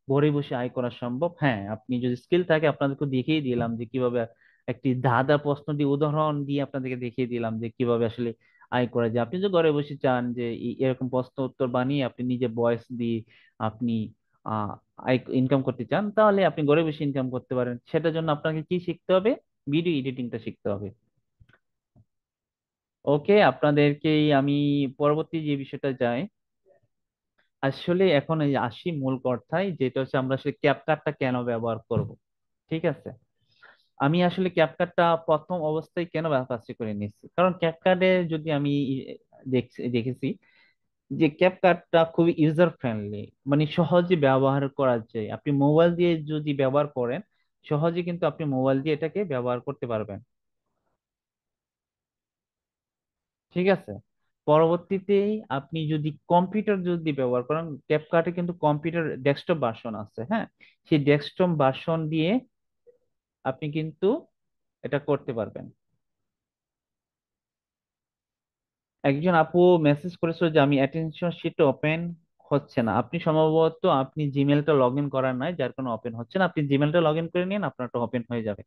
ঘরে বসে আয় করা সম্ভব, হ্যাঁ, আপনি যদি স্কিল থাকে, আপনাদেরকে দেখিয়ে দিলাম যে কিভাবে একটি ধাঁধা প্রশ্ন দিয়ে উদাহরণ দিয়ে আপনাদেরকে দেখিয়ে দিলাম যে কিভাবে আসলে আয় করা যায়। আপনি যদি ঘরে বসে চান যে এরকম প্রশ্ন উত্তর বানিয়ে আপনি নিজে ভয়েস দিয়ে আপনি আহ আয় ইনকাম করতে চান, তাহলে আপনি ঘরে বসে ইনকাম করতে পারেন। সেটার জন্য আপনাকে কি শিখতে হবে? ভিডিও এডিটিংটা শিখতে হবে। ওকে, আপনাদেরকেই আমি পরবর্তী যে বিষয়টা যাই, আসলে এখন এই আসি মূল কথায়, যেটা হচ্ছে আমরা আসলে ক্যাপকাটটা কেন ব্যবহার করব। ঠিক আছে, আমি আসলে ক্যাপকাটটা প্রথম অবস্থায় কেন কাজটি করে নিচ্ছি, কারণ ক্যাপকাটে যদি আমি দেখেছি যে ক্যাপকাটটা খুবই ইউজার ফ্রেন্ডলি, মানে সহজে ব্যবহার করা যায়। আপনি মোবাইল দিয়ে যদি ব্যবহার করেন, সহজে কিন্তু আপনি মোবাইল দিয়ে এটাকে ব্যবহার করতে পারবেন। ঠিক আছে, পরবর্তীতে আপনি যদি কম্পিউটার যদি ব্যবহার করেন, ক্যাপকাটে কিন্তু কম্পিউটার ডেস্কটপ ভার্সন আছে, হ্যাঁ, সেই ডেস্কটপ ভার্সন দিয়ে আপনি কিন্তু এটা করতে পারবেন। একজন আপু মেসেজ করেছিল যে আমি অ্যাটেনশন শিট ওপেন হচ্ছে না, আপনি সম্ভবত আপনি জিমেলটা লগ ইন করার নাই, যার কোনো ওপেন হচ্ছে না। আপনি জিমেলটা লগ ইন করে নিন, আপনারটা ওপেন হয়ে যাবে।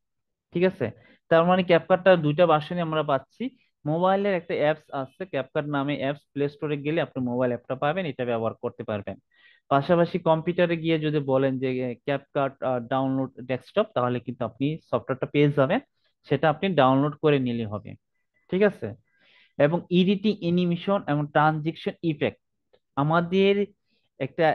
ঠিক আছে, তার মানে ক্যাপকাটটা দুইটা ভার্সনই আমরা পাচ্ছি। মোবাইলের একটা অ্যাপস আছে ক্যাপকাট নামে, অ্যাপস প্লে স্টোরে গেলে আপনি মোবাইল অ্যাপটা পাবেন, এটা ব্যবহার করতে পারবেন। পাশাপাশি কম্পিউটারে গিয়ে যদি বলেন যে ক্যাপকাট ডাউনলোড ডেস্কটপ, তাহলে কিন্তু আপনি সফটওয়্যারটা পেয়ে যাবেন, সেটা আপনি ডাউনলোড করে নিলে হবে। ঠিক আছে, এবং এডিটিং, অ্যানিমেশন এবং ট্রানজিকশন ইফেক্ট, আমাদের একটা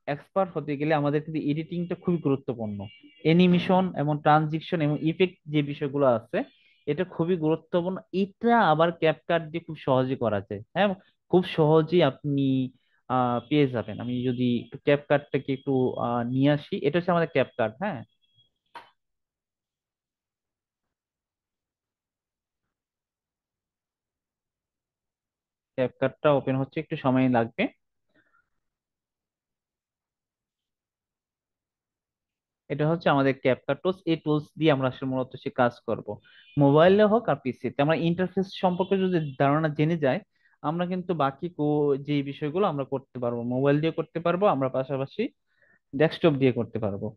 এক্সপার্ট হতে গেলে আমাদের কিন্তু এডিটিংটা খুবই গুরুত্বপূর্ণ। অ্যানিমেশন এবং ট্রানজিকশন এবং ইফেক্ট যে বিষয়গুলো আছে, এটা খুবই গুরুত্বপূর্ণ। এটা আবার ক্যাপকাট দিয়ে খুব সহজে করা যায়, হ্যাঁ, খুব সহজেই আপনি পেয়ে যাবেন। আমি যদি একটু ক্যাপকাটটাকে একটু নিয়ে আসি, এটা হচ্ছে আমাদের ক্যাপকাট, হ্যাঁ। ক্যাপকাটটা ওপেন হচ্ছে, একটু সময় লাগবে। এটা হচ্ছে আমাদের ক্যাপকাট টুলস, এই টুলস দিয়ে আমরা আসলে মূলত সে কাজ করব, মোবাইলে হোক আর পিসিতে। আমরা ইন্টারফেস সম্পর্কে যদি ধারণা জেনে যাই, আমরা কিন্তু বাকি যে বিষয়গুলো আমরা করতে পারবো, মোবাইল দিয়ে করতে পারবো, আমরা পাশাপাশি ডেস্কটপ দিয়ে করতে পারবো।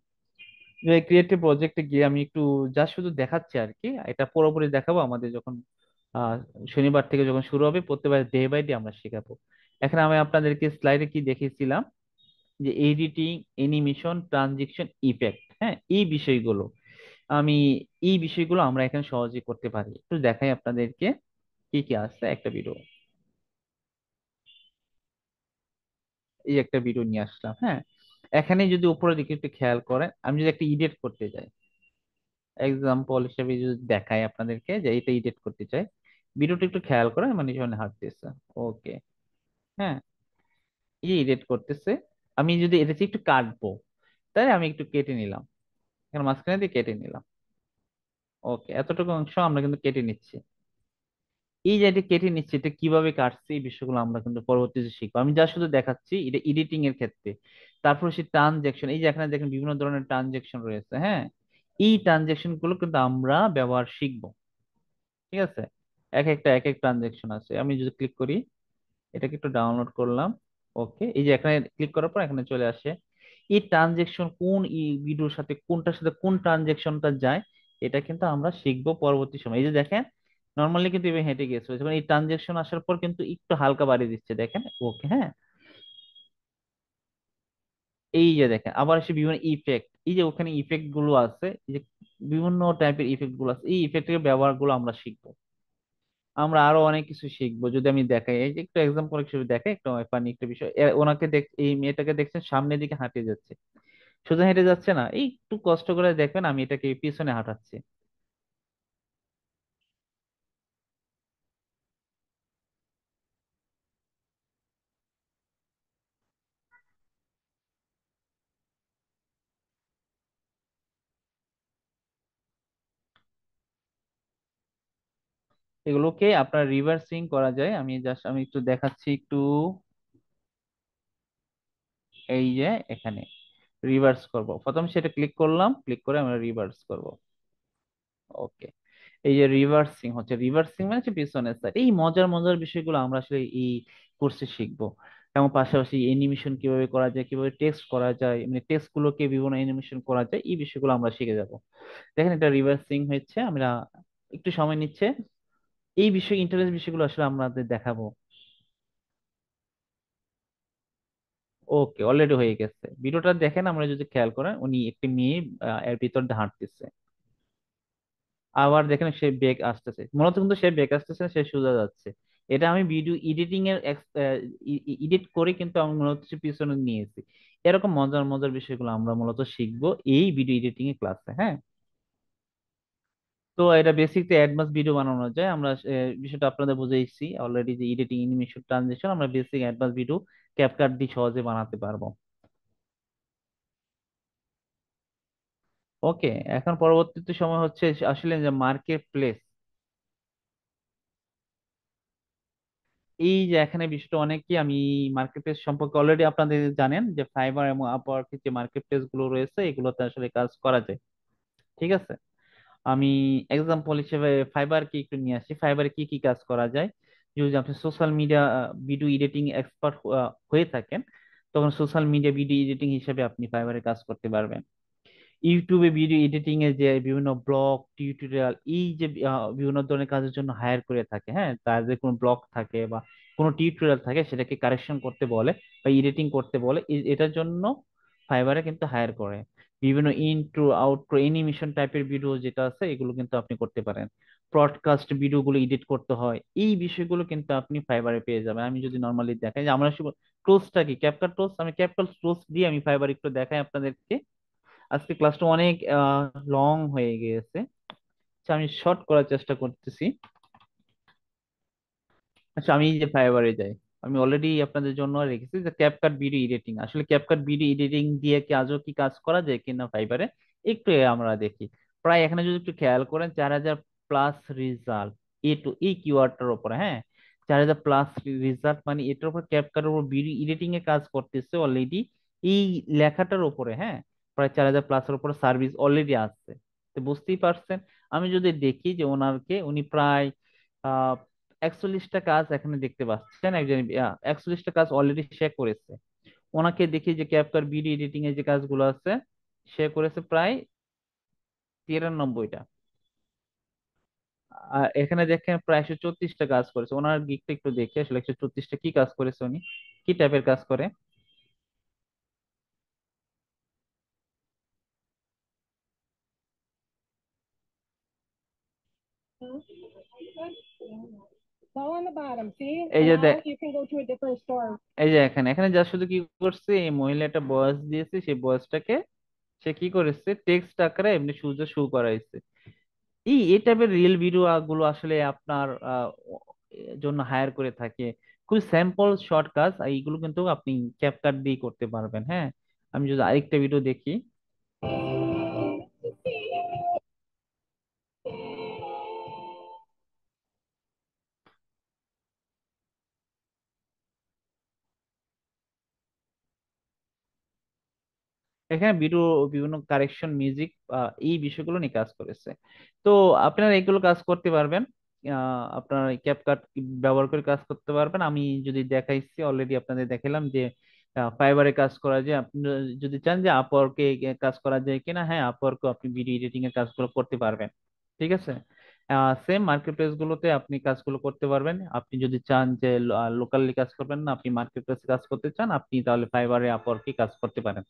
যে ক্রিয়েটিভ প্রজেক্টে গিয়ে আমি একটু যা শুধু দেখাচ্ছি আর কি, এটা পুরোপুরি দেখাবো আমাদের যখন আহ শনিবার থেকে যখন শুরু হবে, প্রত্যেকবার ডে বাই ডে আমরা শেখাবো। এখানে আমি আপনাদেরকে স্লাইডে কি দেখিয়েছিলাম যে এডিটিং, অ্যানিমেশন, ট্রানজিকশন, ইফেক্ট, হ্যাঁ, আমি এই বিষয়গুলো আমরা এখানে সহজে করতে পারি। একটু দেখাই আপনাদেরকে কি কি আছে, একটা ভিডিও, এই একটা ভিডিও নিয়ে আসলাম, হ্যাঁ। এখানে যদি উপরে দিকে একটু খেয়াল করেন, আমি যদি একটা এডিট করতে যাই, এক্সাম্পল হিসেবে যদি দেখাই আপনাদেরকে যে এটা এডিট করতে চাই, ভিডিওটা একটু খেয়াল করেন, মানে যখন হাঁটতেছে, ওকে, হ্যাঁ, এই এডিট করতেছে। আমি যদি এটা একটু কাটবো, তাই আমি একটু কেটে নিলাম, এখানে মাঝখানে দিয়ে কেটে নিলাম। ওকে, এতটুকু অংশ আমরা কিন্তু কেটে নিচ্ছি। এই যে এটা কেটে নিচ্ছি, এটা কিভাবে কাটছে, এই বিষয়গুলো আমরা কিন্তু পরবর্তীতে শিখবো। আমি যা শুধু দেখাচ্ছি এটা এডিটিং এর ক্ষেত্রে। তারপর সে ট্রানজেকশন, এই যে এখানে দেখেন বিভিন্ন ধরনের ট্রানজেকশন রয়েছে, হ্যাঁ, এই ট্রানজেকশন গুলো কিন্তু আমরা ব্যবহার শিখবো। ঠিক আছে, এক একটা এক এক ট্রানজেকশন আছে। আমি যদি ক্লিক করি, এটাকে একটু ডাউনলোড করলাম, ওকে, এই যে এখানে ক্লিক করার পর এখানে চলে আসে এই ট্রানজেকশন কোন ভিডিওর সাথে কোনটার সাথে কোন ট্রানজেকশনটা যায়, এটা কিন্তু আমরা শিখবো পরবর্তী সময়। এই যে দেখেন, নর্মালি কিন্তু এভাবে হেঁটে গেছে, যখন এই ট্রানজেকশন আসার পর কিন্তু একটু হালকা বাড়িয়ে দিচ্ছে দেখেন। ওকে, হ্যাঁ। এই যে দেখেন আবার এসে বিভিন্ন ইফেক্ট, এই যে ওখানে ইফেক্ট গুলো আছে, এই যে বিভিন্ন টাইপের ইফেক্ট গুলো আছে, এই ইফেক্টের ব্যবহার গুলো আমরা শিখবো। আমরা আরো অনেক কিছু শিখবো যদি আমি দেখাই। এই যে একটু এক্সাম্পল হিসেবে দেখাই, একটু ফানি একটা বিষয়। ওনাকে দেখ, এই মেয়েটাকে দেখছেন সামনের দিকে হাঁটে যাচ্ছে, সোজা হেঁটে যাচ্ছে না, এই একটু কষ্ট করে দেখবেন আমি এটাকে পিছনে হাঁটাচ্ছি। এগুলোকে আপনার রিভার্সিং করা যায়, আমি জাস্ট আমি একটু দেখাচ্ছি একটু। এই যে এখানে রিভার্স করব, প্রথম সেটা ক্লিক করলাম, ক্লিক করে আমরা রিভার্স করব। ওকে, এই যে রিভার্সিং হচ্ছে, রিভার্সিং মানে হচ্ছে পিছনের সাইড। এই মজার মজার বিষয়গুলো আমরা আসলে এই কোর্সে শিখবো। এবং পাশাপাশি অ্যানিমেশন কিভাবে করা যায়, কিভাবে টেক্সট করা যায়, মানে টেক্সট গুলোকে বিভিন্ন অ্যানিমেশন করা যায়, এই বিষয়গুলো আমরা শিখে যাব। দেখেন এটা রিভার্সিং হচ্ছে, আমরা একটু সময় নিচ্ছে। এই বিষয় ইন্টারেস্ট বিষয়গুলো আসলে আমাদের দেখাবো। ওকে, অলরেডি হয়ে গেছে। ভিডিওটা দেখেন, আমরা যদি খেয়াল করেন উনি একটি মেয়ে এর ভিতর দিয়ে হাঁটতেছে। আবার দেখেন সে বেগ আসতেছে, মূলত কিন্তু সে বেগ আসতেছে না, সে সোজা যাচ্ছে। এটা আমি ভিডিও এডিটিং এর এডিট করে কিন্তু আমি মূলত হচ্ছে পিছনে নিয়েছি। এরকম মজার মজার বিষয়গুলো আমরা মূলত শিখবো এই ভিডিও এডিটিং এর ক্লাসে, হ্যাঁ। তো এটা বেসিক থেকে অ্যাডভান্স ভিডিও বানানো যায়, আমরা বিষয়টা আপনাদের বুঝাইছি অলরেডি, যে এডিটিং অ্যানিমেশন ট্রানজিশন আমরা বেসিক অ্যাডভান্স ভিডিও ক্যাপকাট দিয়ে সহজে বানাতে পারবো। ওকে, এখন পরবর্তীতে সময় হচ্ছে আসলে যে মার্কেট প্লেস। এই যে এখানে বিষয়টা অনেক কি, আমি মার্কেট প্লেস সম্পর্কে অলরেডি আপনাদের জানেন যে ফাইবার এবং আপওয়ার্কের যে মার্কেট প্লেস গুলো রয়েছে এগুলোতে আসলে কাজ করা যায়। ঠিক আছে, আমি এক্সাম্পল হিসেবে ফাইবার কি একটু নিয়ে আসি, ফাইবারে কি কি কাজ করা যায়। যদি আপনি social media video editing expert হয়ে থাকেন, তখন সোশ্যাল মিডিয়া ভিডিও এডিটিং হিসেবে আপনি ফাইবারে কাজ করতে পারবেন। ইউটিউবে ভিডিও এডিটিং এর যে বিভিন্ন ব্লগ টিউটোরিয়াল, এই যে বিভিন্ন ধরনের কাজের জন্য হায়ার করে থাকে, হ্যাঁ, তার যে কোনো ব্লগ থাকে বা কোনো টিউটোরিয়াল থাকে সেটাকে কারেকশন করতে বলে বা এডিটিং করতে বলে, এটার জন্য ফাইবারে কিন্তু হায়ার করে। বিভিন্ন ইন্ট্রো আউট্রো অ্যানিমেশন টাইপের ভিডিও যেটা আছে এগুলো কিন্তু আপনি করতে পারেন। ব্রডকাস্ট ভিডিওগুলো এডিট করতে হয়, এই বিষয়গুলো কিন্তু আপনি ফাইবারে পেয়ে যাবেন। আমি যদি নর্মালি দেখাই যে আমরা টুলসটা কি, ক্যাপকাট টুলস, আমি ক্যাপকাট টুলস দিয়ে আমি ফাইবার একটু দেখাই আপনাদেরকে। আজকে ক্লাসটা অনেক লং হয়ে গিয়েছে, আচ্ছা আমি শর্ট করার চেষ্টা করতেছি। আচ্ছা আমি এই যে ফাইবারে যাই, আমি অলরেডি আপনাদের জন্য রেখেছি যে ক্যাপকাট ভিডিও এডিটিং। আসলে ক্যাপকাট ভিডিও এডিটিং দিয়ে কি আজও কি কাজ করা যায় কিনা ফাইবারে, একটু আমরা দেখি। প্রায় এখানে যদি একটু খেয়াল করেন 4,000 প্লাস রেজাল্ট, এই কিওয়ার্ডটার উপরে, হ্যাঁ। 4,000 প্লাস রেজাল্ট মানে এটার উপর, ক্যাপকাটের উপর ভিডিও এডিটিং এ কাজ করতেছে অলরেডি এই লেখাটার উপরে, হ্যাঁ। প্রায় 4,000 প্লাসের উপরে সার্ভিস অলরেডি আছে। তো বুঝতেই পারছেন। আমি যদি দেখি যে ওনারকে উনি প্রায় 41টা কাজ এখানে দেখতে পাচ্ছেন, একজন 41টা কাজ অলরেডি সে করেছে। ওনাকে দেখি যে ক্যাপকাট ভিডিও এডিটিং এর যে কাজগুলো আছে সে করেছে প্রায় 93টা। আর এখানে দেখেন প্রায় 134টা কাজ করেছে। ওনার গিকটা একটু দেখে আসলে 134টা কি কাজ করেছে উনি, কি টাইপের কাজ করে। Go on the bottom, see? এই যে Now you can go to a different store. এই যে এখানে এখানে যা শুধু কি করছে, এই মহিলা একটা বয়স দিয়েছে, সেই বয়সটাকে সে কি করেছে টেক্সট আকারে এমনি সুজে শু করাইছে। এই টাইপের রিয়েল ভিডিও গুলো আসলে আপনার জন্য হায়ার করে থাকে। খুব স্যাম্পল শর্ট কাজ, আর এইগুলো কিন্তু আপনি ক্যাপকাট দিয়ে করতে পারবেন, হ্যাঁ। আমি যদি আরেকটা ভিডিও দেখি, এখানে ভিডিও বিভিন্ন কারেকশন মিউজিক এই বিষয়গুলো নিয়ে কাজ করেছে। তো আপনারা এগুলো কাজ করতে পারবেন। আপনার ক্যাপকাট ব্যবহার করে কাজ করতে পারবেন। আমি যদি দেখাইছি অলরেডি, আপনাদের দেখালাম যে ফাইবারে কাজ করা যায়। আপনি যদি চান যে আপওয়ার্কে কাজ করা যায় কিনা, হ্যাঁ আপওয়ার্কে আপনি ভিডিও এডিটিং এর কাজগুলো করতে পারবেন। ঠিক আছে। সেম মার্কেট প্লেস গুলোতে আপনি কাজগুলো করতে পারবেন। আপনি যদি চান যে লোকালি কাজ করবেন না, আপনি মার্কেট প্লেসে কাজ করতে চান, আপনি তাহলে ফাইবারে আপওয়ার্কে কাজ করতে পারেন।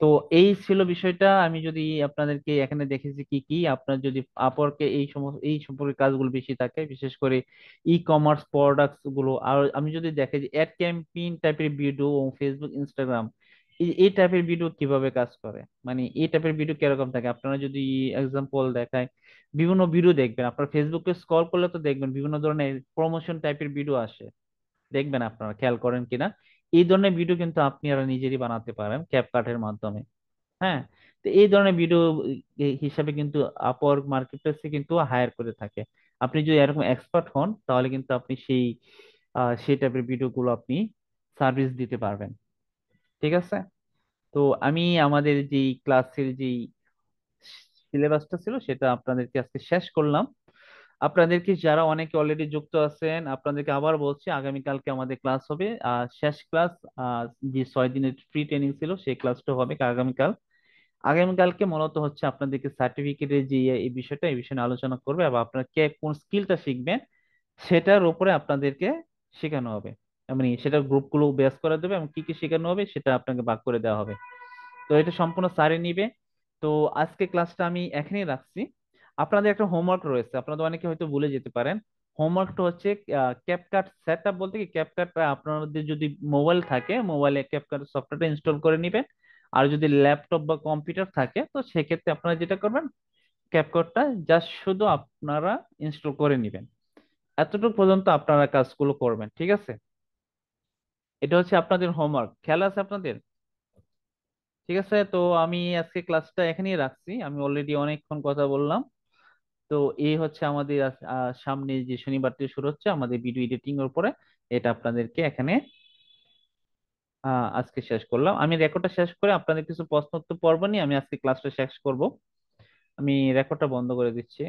তো এই ছিল বিষয়টা। আমি যদি আপনাদেরকে এখানে দেখেছি কি কি, আপনার যদি আপওয়ার্কে এই সমস্ত এই সম্পর্কে কাজগুলো বেশি থাকে, বিশেষ করে ই কমার্স প্রোডাক্টস গুলো। আর আমি যদি দেখে যে অ্যাড ক্যাম্পেইন টাইপের ভিডিও, ফেসবুক ইনস্টাগ্রাম এই টাইপের ভিডিও কিভাবে কাজ করে, মানে এই টাইপের ভিডিও কিরকম থাকে, আপনারা যদি এক্সাম্পল দেখায়, বিভিন্ন ভিডিও দেখবেন আপনার ফেসবুকে স্ক্রল করলে তো দেখবেন বিভিন্ন ধরনের প্রমোশন টাইপের ভিডিও আসে, দেখবেন আপনারা খেয়াল করেন কিনা। এই ধরনের ভিডিও কিন্তু আপনারা নিজেরই বানাতে পারেন ক্যাপকাটের মাধ্যমে। হ্যাঁ। তো এই ধরনের ভিডিও হিসাবে কিন্তু আপওয়ার্ক মার্কেটপ্লেসে কিন্তু হায়ার করে থাকে। আপনি যদি এরকম এক্সপার্ট হন তাহলে কিন্তু আপনি সেই টাইপের ভিডিও গুলো আপনি সার্ভিস দিতে পারবেন। ঠিক আছে। তো আমি আমাদের যে ক্লাসের যে সিলেবাসটা ছিল সেটা আপনাদেরকে আজকে শেষ করলাম। আপনাদেরকে যারা অনেকে অলরেডি যুক্ত আছেন, আপনাদেরকে আবার বলছি আগামীকালকে আমাদের ক্লাস হবে, শেষ ক্লাস। যে 6 দিনের ফ্রি ট্রেনিং ছিল সেই ক্লাসটা হবে আগামীকাল। আগামীকালকে মূলত হচ্ছে আপনাদেরকে সার্টিফিকেটের যে এই বিষয়টা, এই বিষয়ে নিয়ে আলোচনা করবে, এবং আপনার কে কোন স্কিলটা শিখবেন সেটার উপরে আপনাদেরকে শেখানো হবে। মানে সেটা গ্রুপগুলো বেস করে দেবে, এবং কি কি শেখানো হবে সেটা আপনাকে ভাগ করে দেওয়া হবে। তো এটা সম্পূর্ণ স্যারে নিবে। তো আজকে ক্লাসটা আমি এখানেই রাখছি। আপনাদের একটা হোমওয়ার্ক রয়েছে, আপনাদের অনেকে হয়তো ভুলে যেতে পারেন। হোমওয়ার্কটা হচ্ছে ক্যাপকাট সেট আপ, বলতে কি ক্যাপকাট আপনাদের যদি মোবাইল থাকে, মোবাইলে ক্যাপকাট সফটওয়্যারটা ইনস্টল করে নিবেন। আর যদি ল্যাপটপ বা কম্পিউটার থাকে তো সেক্ষেত্রে আপনারা যেটা করবেন, ক্যাপকাটটা জাস্ট শুধু আপনারা ইনস্টল করে নিবেন। এতটুকু পর্যন্ত আপনারা কাজগুলো করবেন, ঠিক আছে? এটা হচ্ছে আপনাদের হোমওয়ার্ক, খেয়াল আছে আপনাদের? ঠিক আছে। তো আমি আজকে ক্লাসটা এখানেই রাখছি, আমি অলরেডি অনেকক্ষণ কথা বললাম। তো এই হচ্ছে আমাদের সামনে যে শনিবার থেকে শুরু হচ্ছে আমাদের ভিডিও এডিটিং এর উপরে, এটা আপনাদেরকে এখানে আজকে শেষ করলাম। আমি রেকর্ডটা শেষ করে আপনাদের কিছু প্রশ্ন উত্তর পর্ব নিয়ে আমি আজকে ক্লাসটা শেষ করব। আমি রেকর্ডটা বন্ধ করে দিচ্ছি।